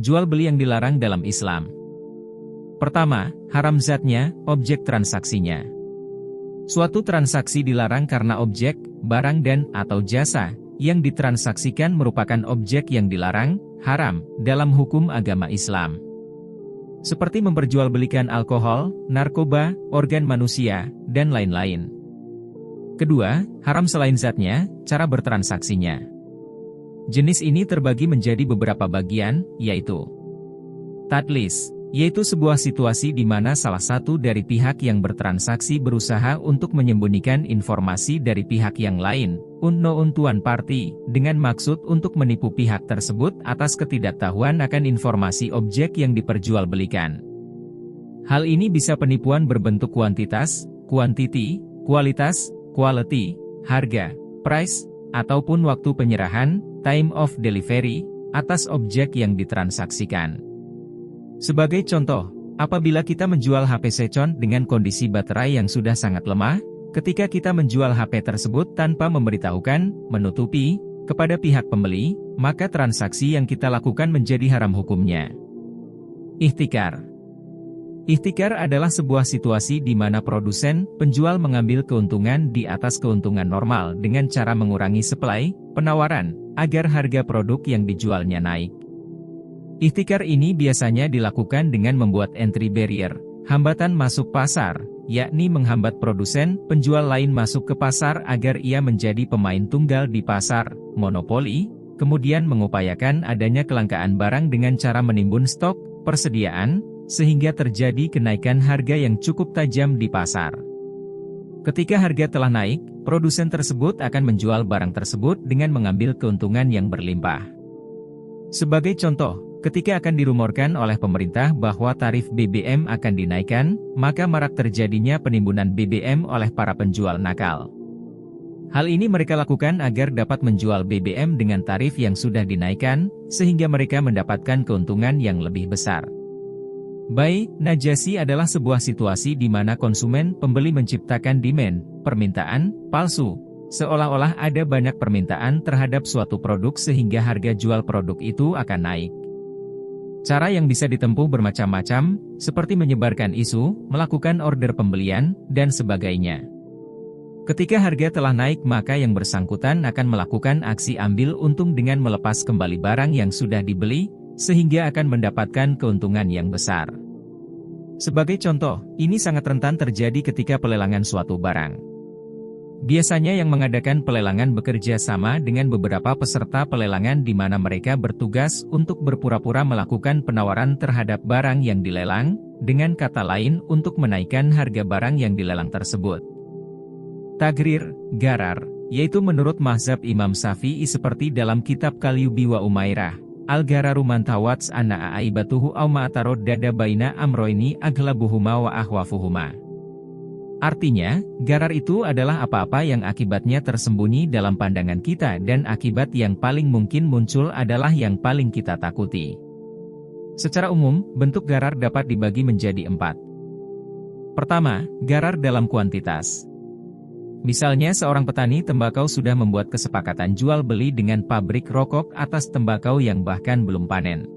jual beli yang dilarang dalam Islam. Pertama, haram zatnya, objek transaksinya. Suatu transaksi dilarang karena objek, barang dan/atau jasa yang ditransaksikan merupakan objek yang dilarang, haram, dalam hukum agama Islam. Seperti memperjualbelikan alkohol, narkoba, organ manusia, dan lain-lain. Kedua, haram selain zatnya, cara bertransaksinya. Jenis ini terbagi menjadi beberapa bagian, yaitu tadlis, yaitu sebuah situasi di mana salah satu dari pihak yang bertransaksi berusaha untuk menyembunyikan informasi dari pihak yang lain, unknown party, dengan maksud untuk menipu pihak tersebut atas ketidaktahuan akan informasi objek yang diperjualbelikan. Hal ini bisa penipuan berbentuk kuantitas, quantity, kualitas, quality, harga, price, ataupun waktu penyerahan, time of delivery, atas objek yang ditransaksikan. Sebagai contoh, apabila kita menjual HP second dengan kondisi baterai yang sudah sangat lemah, ketika kita menjual HP tersebut tanpa memberitahukan, menutupi, kepada pihak pembeli, maka transaksi yang kita lakukan menjadi haram hukumnya. Ihtikar. Ihtikar adalah sebuah situasi di mana produsen, penjual mengambil keuntungan di atas keuntungan normal dengan cara mengurangi supply, penawaran, agar harga produk yang dijualnya naik. Ihtikar ini biasanya dilakukan dengan membuat entry barrier, hambatan masuk pasar, yakni menghambat produsen, penjual lain masuk ke pasar agar ia menjadi pemain tunggal di pasar, monopoli, kemudian mengupayakan adanya kelangkaan barang dengan cara menimbun stok, persediaan, sehingga terjadi kenaikan harga yang cukup tajam di pasar. Ketika harga telah naik, produsen tersebut akan menjual barang tersebut dengan mengambil keuntungan yang berlimpah. Sebagai contoh, ketika akan dirumorkan oleh pemerintah bahwa tarif BBM akan dinaikkan, maka marak terjadinya penimbunan BBM oleh para penjual nakal. Hal ini mereka lakukan agar dapat menjual BBM dengan tarif yang sudah dinaikkan, sehingga mereka mendapatkan keuntungan yang lebih besar. Buy, najasi adalah sebuah situasi di mana konsumen, pembeli menciptakan demand, permintaan, palsu, seolah-olah ada banyak permintaan terhadap suatu produk sehingga harga jual produk itu akan naik. Cara yang bisa ditempuh bermacam-macam, seperti menyebarkan isu, melakukan order pembelian, dan sebagainya. Ketika harga telah naik maka yang bersangkutan akan melakukan aksi ambil untung dengan melepas kembali barang yang sudah dibeli, sehingga akan mendapatkan keuntungan yang besar. Sebagai contoh, ini sangat rentan terjadi ketika pelelangan suatu barang. Biasanya yang mengadakan pelelangan bekerja sama dengan beberapa peserta pelelangan di mana mereka bertugas untuk berpura-pura melakukan penawaran terhadap barang yang dilelang, dengan kata lain untuk menaikkan harga barang yang dilelang tersebut. Tagrir, garar, yaitu menurut mazhab Imam Syafi'i seperti dalam kitab Kalyubi wa Umairah, Al-gararu mantawats anna aibatuhu aw ma'tarod dada baina amroini aglabuhuma wa ahwafuhuma. Artinya, garar itu adalah apa-apa yang akibatnya tersembunyi dalam pandangan kita dan akibat yang paling mungkin muncul adalah yang paling kita takuti. Secara umum, bentuk garar dapat dibagi menjadi 4. Pertama, garar dalam kuantitas. Misalnya seorang petani tembakau sudah membuat kesepakatan jual beli dengan pabrik rokok atas tembakau yang bahkan belum panen.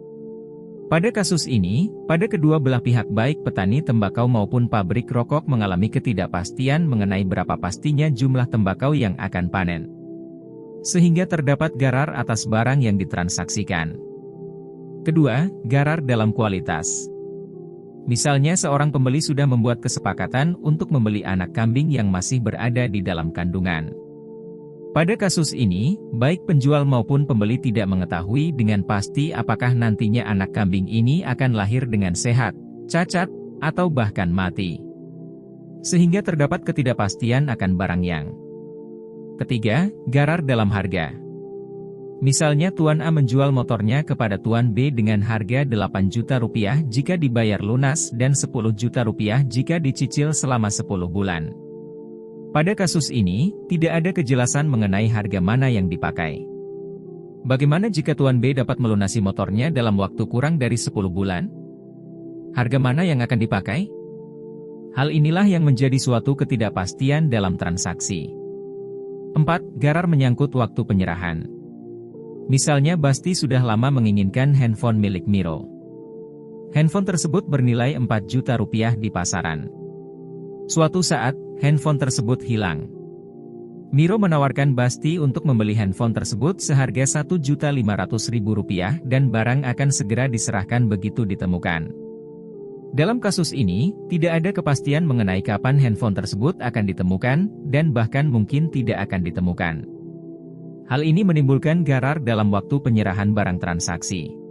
Pada kasus ini, pada kedua belah pihak baik petani tembakau maupun pabrik rokok mengalami ketidakpastian mengenai berapa pastinya jumlah tembakau yang akan panen. Sehingga terdapat garar atas barang yang ditransaksikan. Kedua, garar dalam kualitas. Misalnya seorang pembeli sudah membuat kesepakatan untuk membeli anak kambing yang masih berada di dalam kandungan. Pada kasus ini, baik penjual maupun pembeli tidak mengetahui dengan pasti apakah nantinya anak kambing ini akan lahir dengan sehat, cacat, atau bahkan mati. Sehingga terdapat ketidakpastian akan barang yang. Ketiga, garar dalam harga. Misalnya Tuan A menjual motornya kepada Tuan B dengan harga 8 juta rupiah jika dibayar lunas dan 10 juta rupiah jika dicicil selama 10 bulan. Pada kasus ini, tidak ada kejelasan mengenai harga mana yang dipakai. Bagaimana jika Tuan B dapat melunasi motornya dalam waktu kurang dari 10 bulan? Harga mana yang akan dipakai? Hal inilah yang menjadi suatu ketidakpastian dalam transaksi. 4. Garar menyangkut waktu penyerahan. Misalnya Basti sudah lama menginginkan handphone milik Miro. Handphone tersebut bernilai 4 juta rupiah di pasaran. Suatu saat, handphone tersebut hilang. Miro menawarkan Basti untuk membeli handphone tersebut seharga Rp1.500.000 dan barang akan segera diserahkan begitu ditemukan. Dalam kasus ini, tidak ada kepastian mengenai kapan handphone tersebut akan ditemukan, dan bahkan mungkin tidak akan ditemukan. Hal ini menimbulkan garar dalam waktu penyerahan barang transaksi.